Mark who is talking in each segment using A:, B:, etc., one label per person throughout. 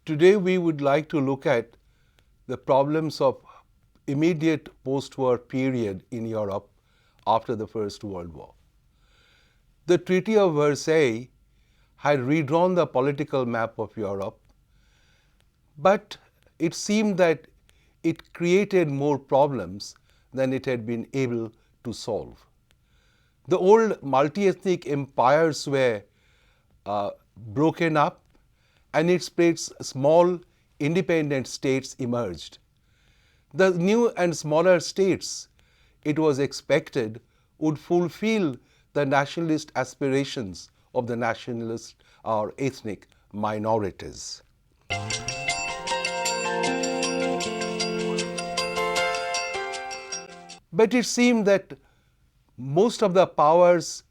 A: Today we would like to look at the problems of immediate post-war period in Europe after the First World War. The Treaty of Versailles had redrawn the political map of Europe, but it seemed that it created more problems than it had been able to solve. The old multi-ethnic empires were broken up, and its place small independent states emerged. The new and smaller states, it was expected, would fulfill the nationalist aspirations of the nationalist or ethnic minorities. But it seemed that most of the powers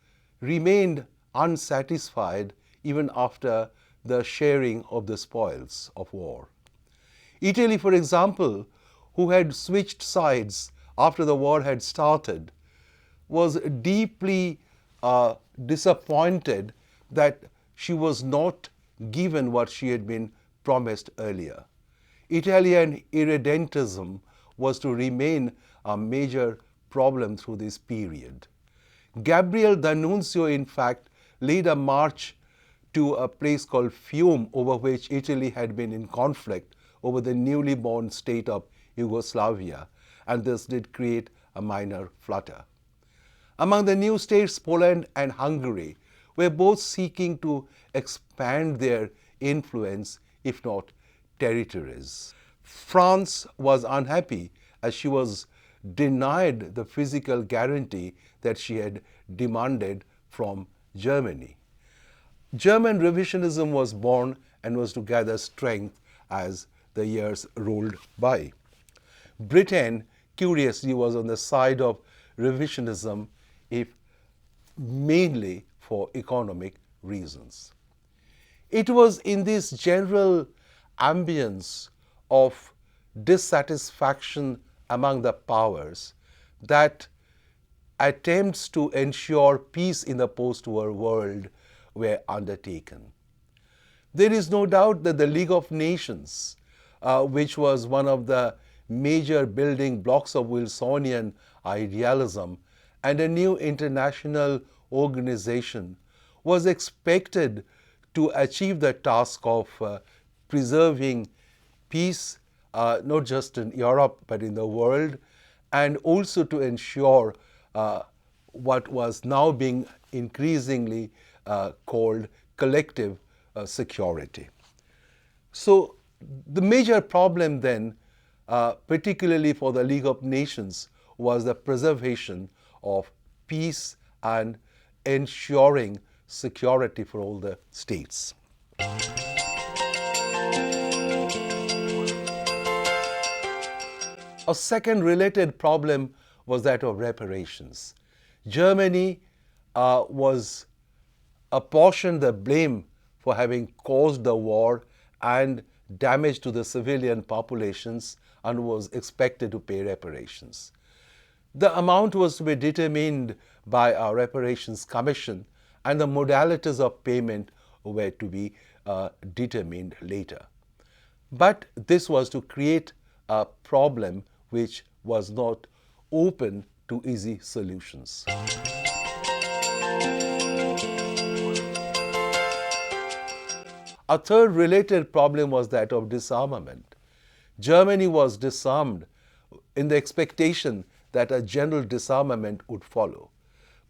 A: remained unsatisfied even after the sharing of the spoils of war. Italy, for example, who had switched sides after the war had started, was deeply disappointed that she was not given what she had been promised earlier. Italian irredentism was to remain a major problem through this period. Gabriele D'Annunzio, in fact, led a march to a place called Fiume, over which Italy had been in conflict over the newly born state of Yugoslavia, and this did create a minor flutter. Among the new states, Poland and Hungary were both seeking to expand their influence, if not territories. France was unhappy as she was denied the physical guarantee that she had demanded from Germany. German revisionism was born and was to gather strength as the years rolled by. Britain, curiously, was on the side of revisionism, if mainly for economic reasons. It was in this general ambience of dissatisfaction among the powers that attempts to ensure peace in the post-war world were undertaken. There is no doubt that the League of Nations, which was one of the major building blocks of Wilsonian idealism, and a new international organization, was expected to achieve the task of preserving peace, not just in Europe but in the world, and also to ensure what was now being increasingly called collective security. So the major problem then, particularly for the League of Nations, was the preservation of peace and ensuring security for all the states. A second related problem was that of reparations. Germany was apportioned the blame for having caused the war and damage to the civilian populations and was expected to pay reparations. The amount was to be determined by a reparations commission, and the modalities of payment were to be determined later. But this was to create a problem which was not open to easy solutions. A third related problem was that of disarmament. Germany was disarmed in the expectation that a general disarmament would follow.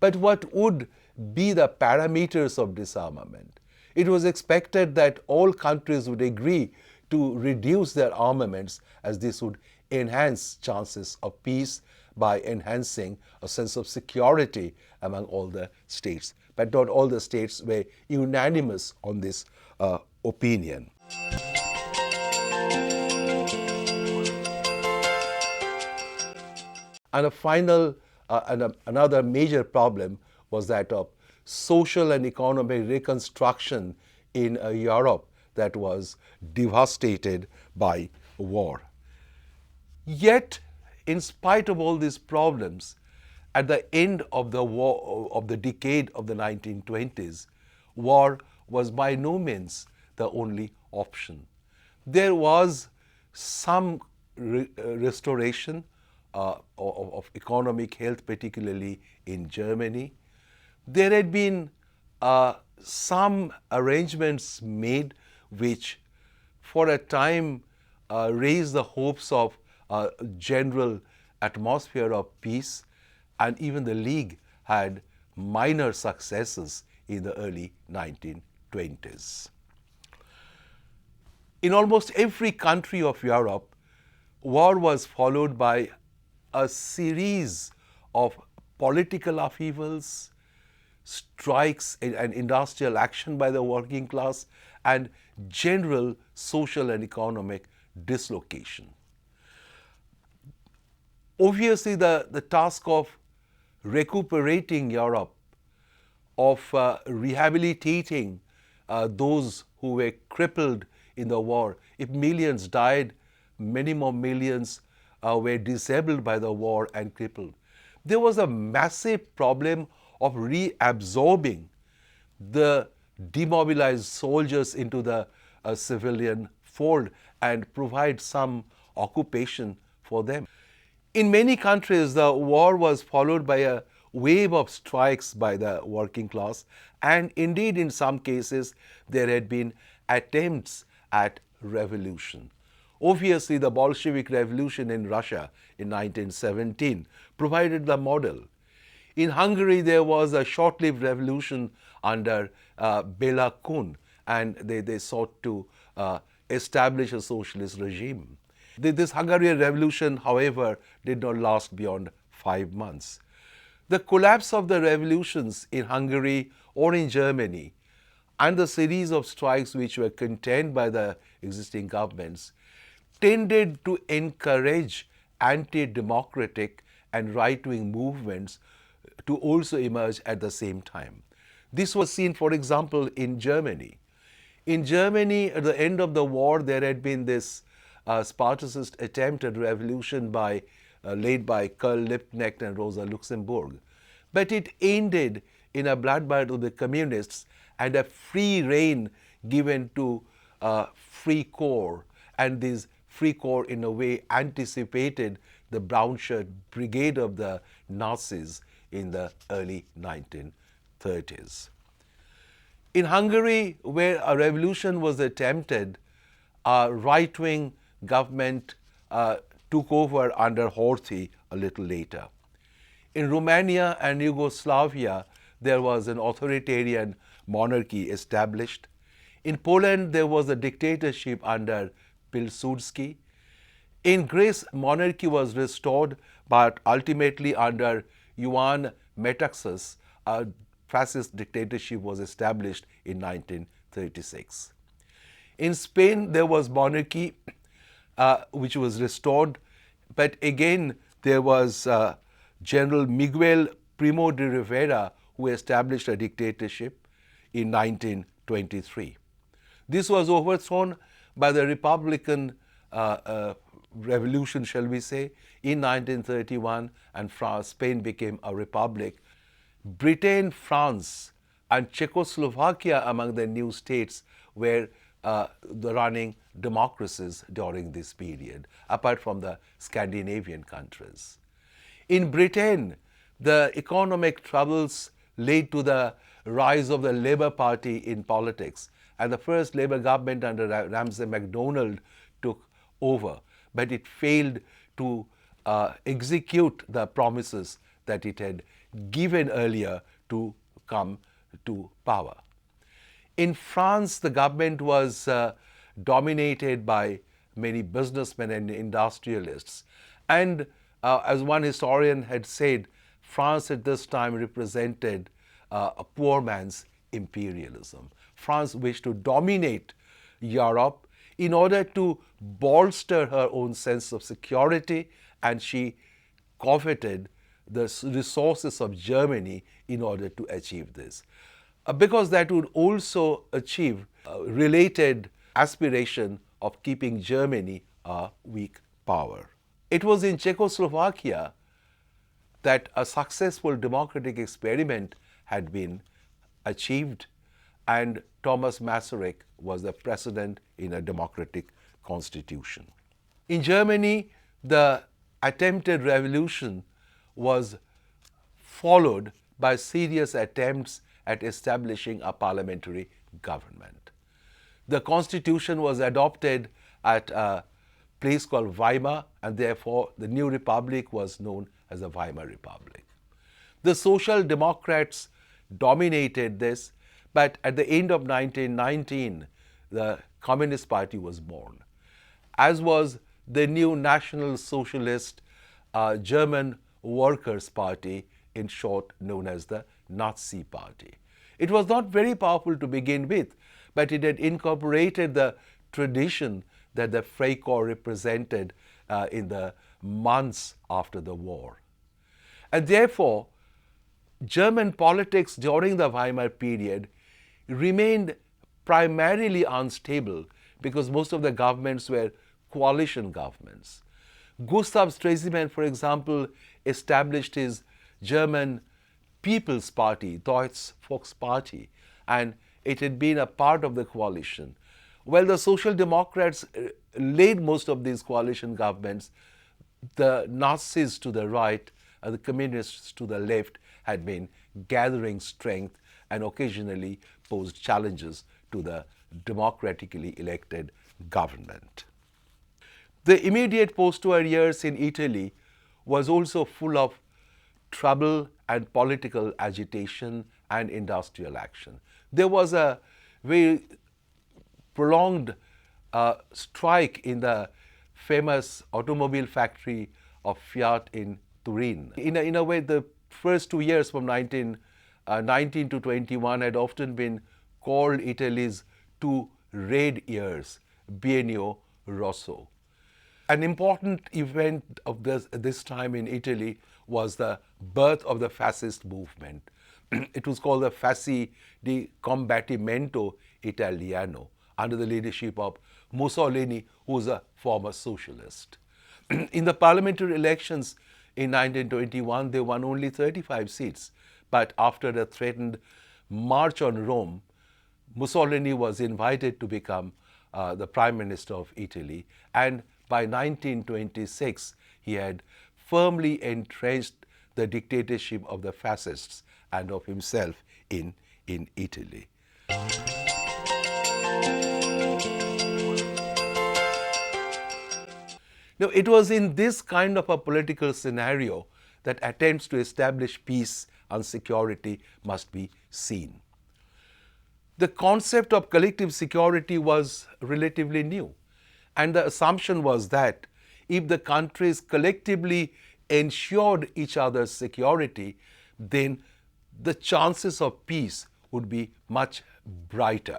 A: But what would be the parameters of disarmament? It was expected that all countries would agree to reduce their armaments, as this would enhance chances of peace by enhancing a sense of security among all the states. But not all the states were unanimous on this opinion. And a final, another major problem was that of social and economic reconstruction in Europe that was devastated by war. Yet, in spite of all these problems, at the end of the war, of the decade of the 1920s, war was by no means the only option. There was some restoration of economic health, particularly in Germany. There had been some arrangements made which for a time raised the hopes of a general atmosphere of peace, and even the League had minor successes in the early 1920s. In almost every country of Europe, war was followed by a series of political upheavals, strikes and industrial action by the working class, and general social and economic dislocation. Obviously, the task of recuperating Europe, of rehabilitating those who were crippled in the war. If millions died, many more millions were disabled by the war and crippled. There was a massive problem of reabsorbing the demobilized soldiers into the civilian fold and provide some occupation for them. In many countries, the war was followed by a wave of strikes by the working class, and indeed in some cases there had been attempts at revolution. Obviously, the Bolshevik Revolution in Russia in 1917 provided the model. In Hungary, there was a short-lived revolution under Béla Kun, and they sought to establish a socialist regime. This Hungarian revolution, however, did not last beyond 5 months. The collapse of the revolutions in Hungary or in Germany and the series of strikes which were contained by the existing governments tended to encourage anti-democratic and right-wing movements to also emerge at the same time. This was seen, for example, in Germany. In Germany, at the end of the war, there had been this Spartacist attempt at revolution led by Karl Liebknecht and Rosa Luxemburg. But it ended in a bloodbath of the communists and a free rein given to Free Corps. And this Free Corps, in a way, anticipated the brown shirt brigade of the Nazis in the early 1930s. In Hungary, where a revolution was attempted, a right-wing government took over under Horthy a little later. In Romania and Yugoslavia, there was an authoritarian monarchy established. In Poland, there was a dictatorship under Pilsudski. In Greece, monarchy was restored, but ultimately under Ioan Metaxas, a fascist dictatorship was established in 1936. In Spain, there was monarchy, which was restored, but again, there was General Miguel Primo de Rivera, who established a dictatorship in 1923. This was overthrown by the Republican revolution, shall we say, in 1931, and Spain became a republic. Britain, France, and Czechoslovakia among the new states were the running democracies during this period, apart from the Scandinavian countries. In Britain, the economic troubles led to the rise of the Labour Party in politics, and the first Labour government under Ramsay MacDonald took over, but it failed to execute the promises that it had given earlier to come to power. In France, the government was dominated by many businessmen and industrialists. And as one historian had said, France at this time represented a poor man's imperialism. France wished to dominate Europe in order to bolster her own sense of security, and she coveted the resources of Germany in order to achieve this. Because that would also achieve a related aspiration of keeping Germany a weak power. It was in Czechoslovakia that a successful democratic experiment had been achieved, and Thomas Masaryk was the president in a democratic constitution. In Germany, the attempted revolution was followed by serious attempts at establishing a parliamentary government. The constitution was adopted at a place called Weimar, and therefore the new republic was known as the Weimar Republic. The Social Democrats dominated this, but at the end of 1919, the Communist Party was born, as was the new National Socialist German Workers' Party, in short known as the Nazi Party. It was not very powerful to begin with, but it had incorporated the tradition that the Freikorps represented in the months after the war. And therefore, German politics during the Weimar period remained primarily unstable because most of the governments were coalition governments. Gustav Stresemann, for example, established his German People's Party, Deutsche Volkspartei, and it had been a part of the coalition. While the Social Democrats laid most of these coalition governments, the Nazis to the right and the Communists to the left had been gathering strength and occasionally posed challenges to the democratically elected government. The immediate post-war years in Italy was also full of trouble and political agitation and industrial action. There was a very prolonged strike in the famous automobile factory of Fiat in Turin. In a way, the first 2 years from 1919 to 21 had often been called Italy's two red years, Biennio Rosso. An important event of this time in Italy was the birth of the fascist movement. It was called the Fasci di Combattimento Italiano, under the leadership of Mussolini, who was a former socialist. In the parliamentary elections in 1921, they won only 35 seats, but after a threatened march on Rome, Mussolini was invited to become the Prime Minister of Italy, and by 1926, he had firmly entrenched the dictatorship of the fascists and of himself in Italy. Now, it was in this kind of a political scenario that attempts to establish peace and security must be seen. The concept of collective security was relatively new, and the assumption was that if the countries collectively ensured each other's security, then the chances of peace would be much brighter.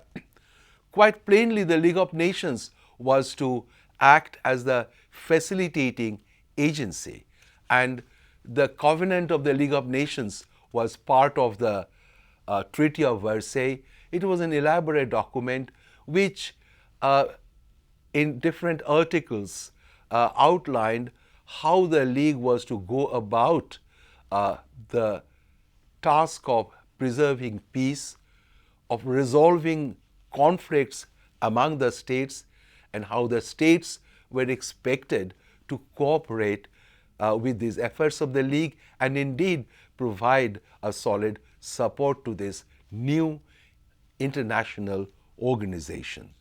A: Quite plainly, the League of Nations was to act as the facilitating agency, and the covenant of the League of Nations was part of the Treaty of Versailles. It was an elaborate document which in different articles outlined how the League was to go about the task of preserving peace, of resolving conflicts among the states, and how the states were expected to cooperate with these efforts of the League and indeed provide a solid support to this new international organization.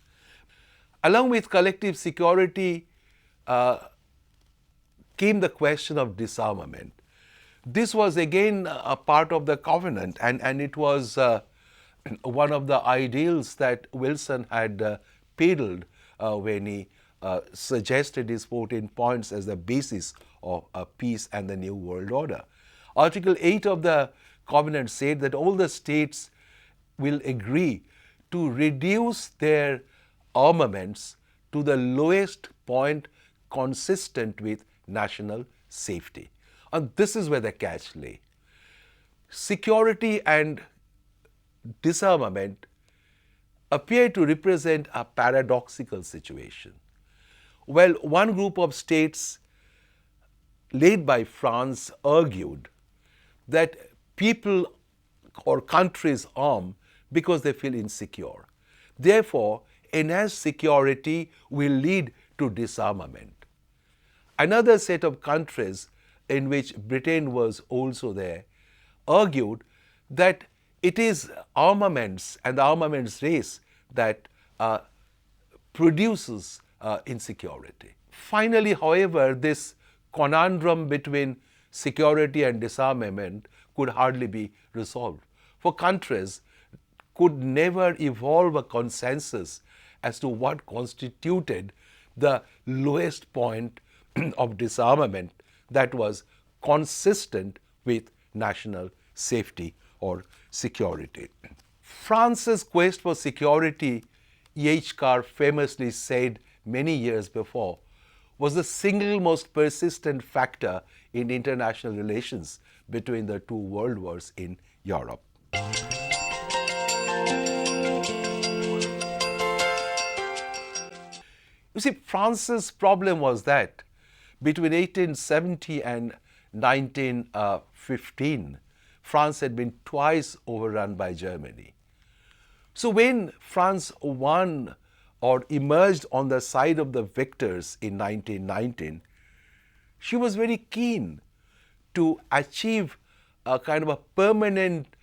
A: Along with collective security came the question of disarmament. This was again a part of the covenant, and it was one of the ideals that Wilson had peddled when he suggested his 14 points as the basis of peace and the New World Order. Article 8 of the covenant said that all the states will agree to reduce their armaments to the lowest point consistent with national safety. And this is where the catch lay. Security and disarmament appear to represent a paradoxical situation. Well, one group of states, led by France, argued that people or countries arm because they feel insecure. Therefore, enhanced security will lead to disarmament. Another set of countries in which Britain was also there argued that it is armaments and the armaments race that produces insecurity. Finally, however, this conundrum between security and disarmament could hardly be resolved. For countries could never evolve a consensus as to what constituted the lowest point of disarmament that was consistent with national safety or security. France's quest for security, E.H. Carr famously said many years before, was the single most persistent factor in international relations between the two world wars in Europe. You see, France's problem was that between 1870 and 1915, France had been twice overrun by Germany. So when France won or emerged on the side of the victors in 1919, she was very keen to achieve a kind of a permanent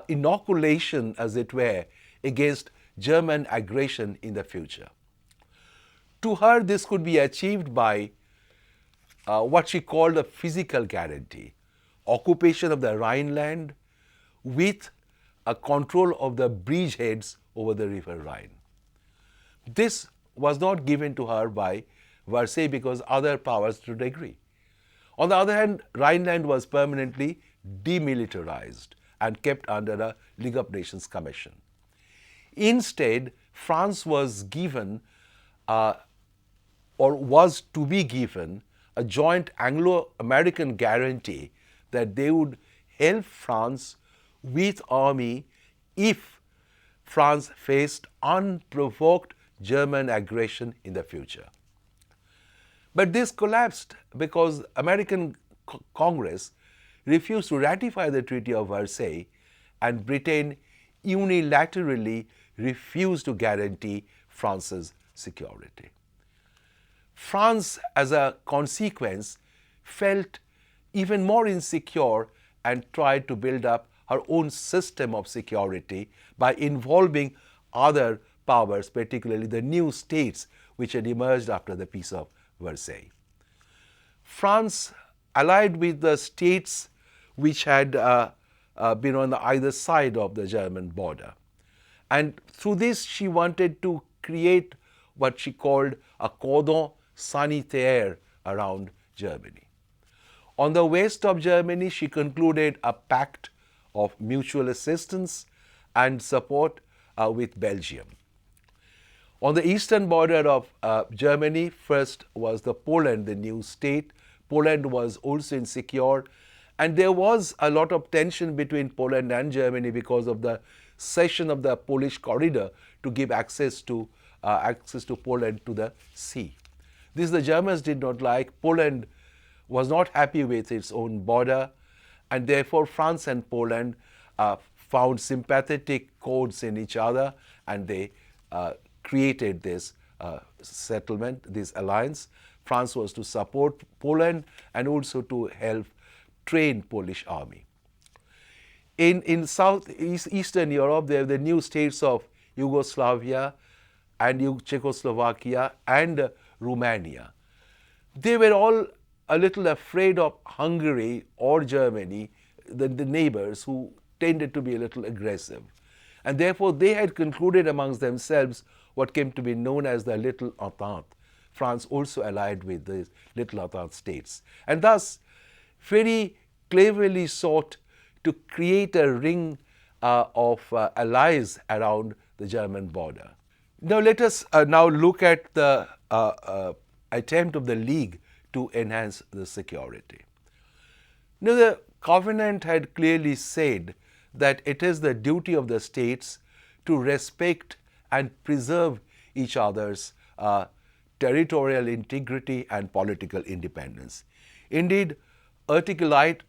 A: inoculation, as it were, against German aggression in the future. To her, this could be achieved by what she called a physical guarantee, occupation of the Rhineland with a control of the bridgeheads over the river Rhine. This was not given to her by Versailles because other powers did agree. On the other hand, Rhineland was permanently demilitarized and kept under a League of Nations Commission. Instead, France was given or was to be given a joint Anglo-American guarantee that they would help France with army if France faced unprovoked German aggression in the future. But this collapsed because American Congress refused to ratify the Treaty of Versailles, and Britain unilaterally refused to guarantee France's security. France, as a consequence, felt even more insecure and tried to build up her own system of security by involving other powers, particularly the new states which had emerged after the Peace of Versailles. France allied with the states which had been on either side of the German border. And through this, she wanted to create what she called a cordon sanitaire around Germany. On the west of Germany, she concluded a pact of mutual assistance and support with Belgium. On the eastern border of Germany, first was the Poland, the new state. Poland was also insecure, and there was a lot of tension between Poland and Germany because of the cession of the Polish corridor to give access to Poland to the sea. This the Germans did not like. Poland was not happy with its own border, and therefore France and Poland found sympathetic chords in each other, and they created this settlement, this alliance. France was to support Poland and also to help train Polish army. In Eastern Europe, there are the new states of Yugoslavia and Czechoslovakia and Romania. They were all a little afraid of Hungary or Germany, the neighbors who tended to be a little aggressive. And therefore, they had concluded amongst themselves what came to be known as the Little Entente. France also allied with the Little Entente states, and thus very cleverly sought to create a ring of allies around the German border. Now let us now look at the attempt of the League to enhance the security. Now the Covenant had clearly said that it is the duty of the states to respect and preserve each other's territorial integrity and political independence. Indeed, Article 8,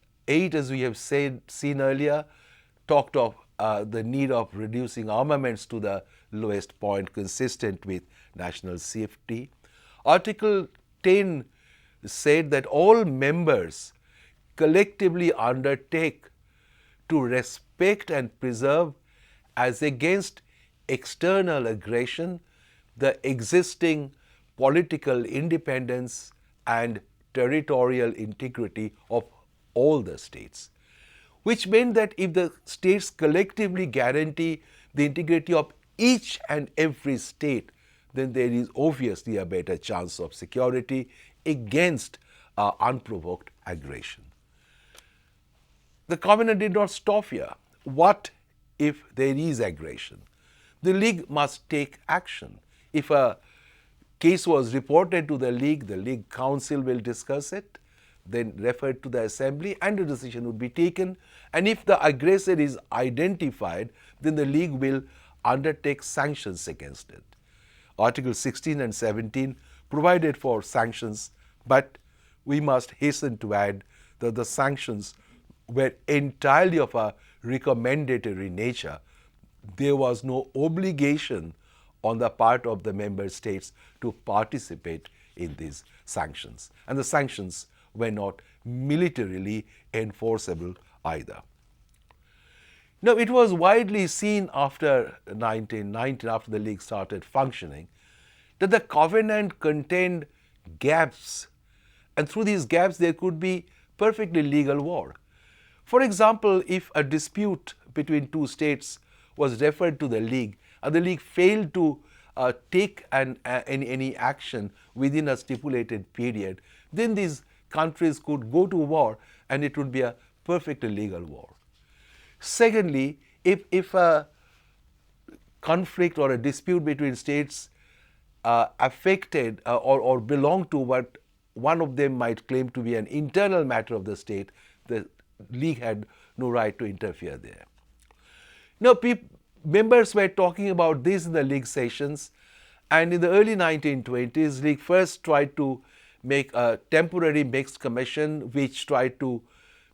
A: as we have seen earlier, talked of the need of reducing armaments to the lowest point consistent with national safety. Article 10 said that all members collectively undertake to respect and preserve as against external aggression the existing political independence and territorial integrity of all the states, which meant that if the states collectively guarantee the integrity of each and every state, then there is obviously a better chance of security against unprovoked aggression. The Covenant did not stop here. What if there is aggression? The League must take action. If a case was reported to the League Council will discuss it, then referred to the Assembly, and a decision would be taken. And if the aggressor is identified, then the League will undertake sanctions against it. Article 16 and 17 provided for sanctions, but we must hasten to add that the sanctions were entirely of a recommendatory nature. There was no obligation on the part of the member states to participate in these sanctions. And the sanctions were not militarily enforceable either. Now, it was widely seen after 1919, after the League started functioning, that the Covenant contained gaps, and through these gaps there could be perfectly legal war. For example, if a dispute between two states was referred to the League, and the League failed to take any action within a stipulated period, then these countries could go to war and it would be a perfectly legal war. Secondly, if a conflict or a dispute between states affected or belonged to what one of them might claim to be an internal matter of the state, the League had no right to interfere there. Now, members were talking about this in the League sessions, and in the early 1920s, League first tried to make a temporary mixed commission which tried to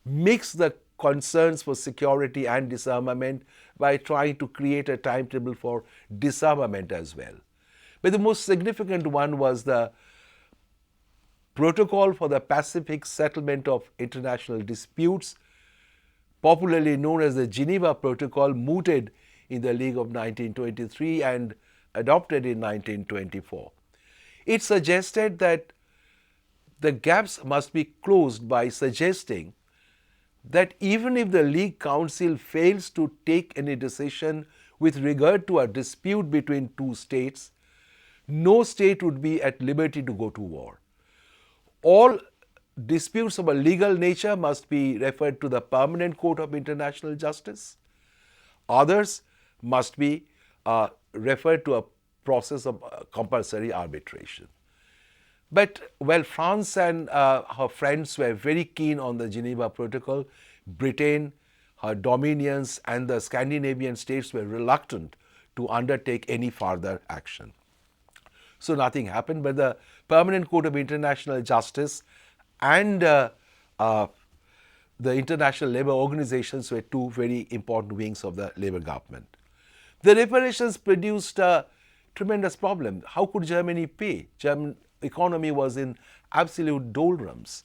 A: mix the concerns for security and disarmament by trying to create a timetable for disarmament as well. But the most significant one was the Protocol for the Pacific Settlement of International Disputes, popularly known as the Geneva Protocol, mooted in the League of 1923 and adopted in 1924. It suggested that the gaps must be closed by suggesting that even if the League Council fails to take any decision with regard to a dispute between two states, no state would be at liberty to go to war. All disputes of a legal nature must be referred to the Permanent Court of International Justice. Others must be referred to a process of compulsory arbitration. But while France and her friends were very keen on the Geneva Protocol, Britain, her dominions, and the Scandinavian states were reluctant to undertake any further action. So nothing happened, but the Permanent Court of International Justice and the International Labour Organizations were two very important wings of the Labour government. The reparations produced a tremendous problem. How could Germany pay? German economy was in absolute doldrums.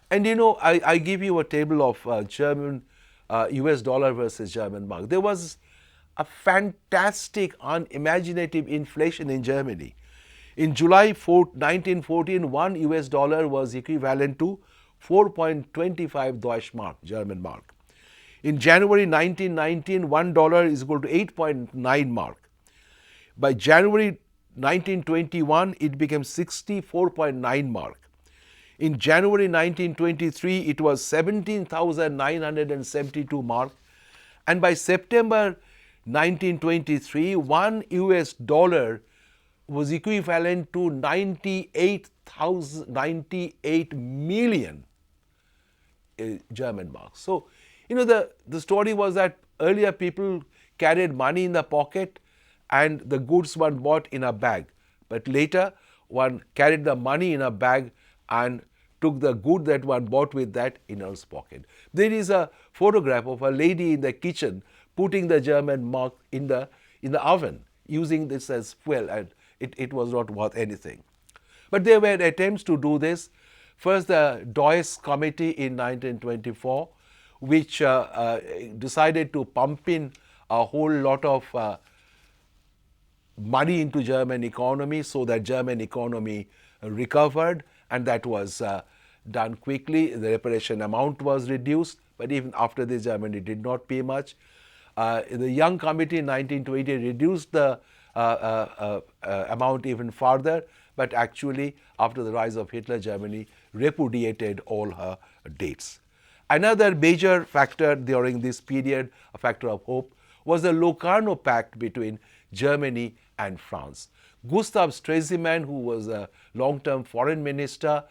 A: And you know, I give you a table of German US dollar versus German mark. There was a fantastic, unimaginative inflation in Germany. In July 1914, one US dollar was equivalent to 4.25 Deutsche Mark, German mark. In January 1919, $1 is equal to 8.9 mark. By January 1921, it became 64.9 mark. In January 1923, it was 17,972 mark. And by September 1923, $1 US was equivalent to 98 million German marks. So, you know, the story was that earlier people carried money in the pocket and the goods one bought in a bag. But later, one carried the money in a bag and took the good that one bought with that in his pocket. There is a photograph of a lady in the kitchen putting the German mark in the oven, using this as fuel, and it was not worth anything. But there were attempts to do this. First, the Deuss Committee in 1924, which decided to pump in a whole lot of money into German economy so that German economy recovered, and that was done quickly. The reparation amount was reduced, but even after this, Germany did not pay much. The Young Committee in 1920 reduced the amount even further, but actually, after the rise of Hitler, Germany repudiated all her dates. Another major factor during this period, a factor of hope, was the Locarno Pact between Germany and France. Gustav Stresemann, who was a long-term foreign minister,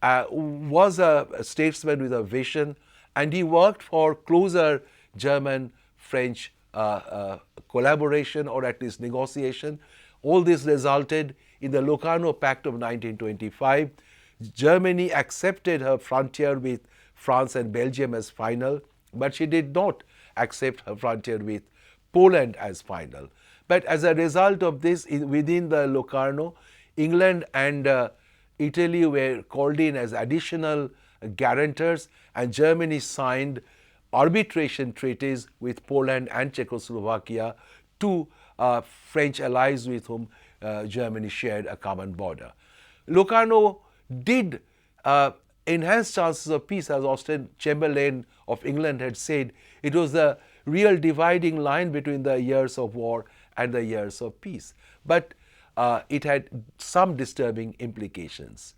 A: was a statesman with a vision, and he worked for closer German-French collaboration, or at least negotiation. All this resulted in the Locarno Pact of 1925. Germany accepted her frontier with France and Belgium as final, but she did not accept her frontier with Poland as final. But as a result of this, within the Locarno, England and Italy were called in as additional guarantors, and Germany signed arbitration treaties with Poland and Czechoslovakia, two French allies with whom Germany shared a common border. Locarno did enhance chances of peace. As Austen Chamberlain of England had said, it was the real dividing line between the years of war and the years of peace. But it had some disturbing implications.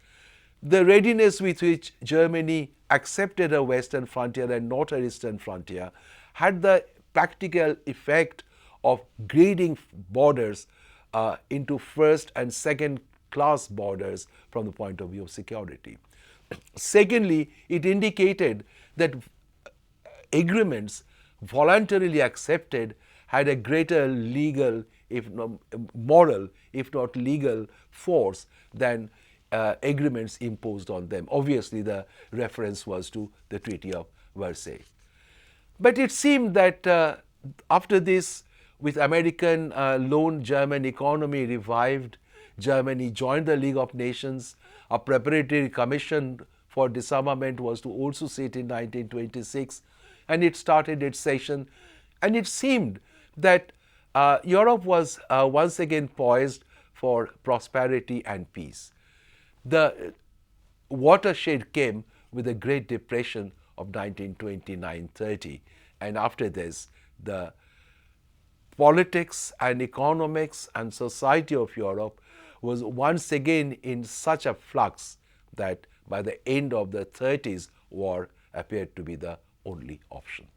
A: The readiness with which Germany accepted a western frontier and not an eastern frontier had the practical effect of grading borders into first and second class borders from the point of view of security. Secondly, it indicated that agreements voluntarily accepted had a greater legal, if not moral, if not legal force than agreements imposed on them. Obviously, the reference was to the Treaty of Versailles. But it seemed that after this, with American loan, German economy revived. Germany joined the League of Nations. A preparatory commission for disarmament was to also sit in 1926, and it started its session. And it seemed that Europe was once again poised for prosperity and peace. The watershed came with the Great Depression of 1929-30, and after this, the politics and economics and society of Europe was once again in such a flux that by the end of the 30s, war appeared to be the only option.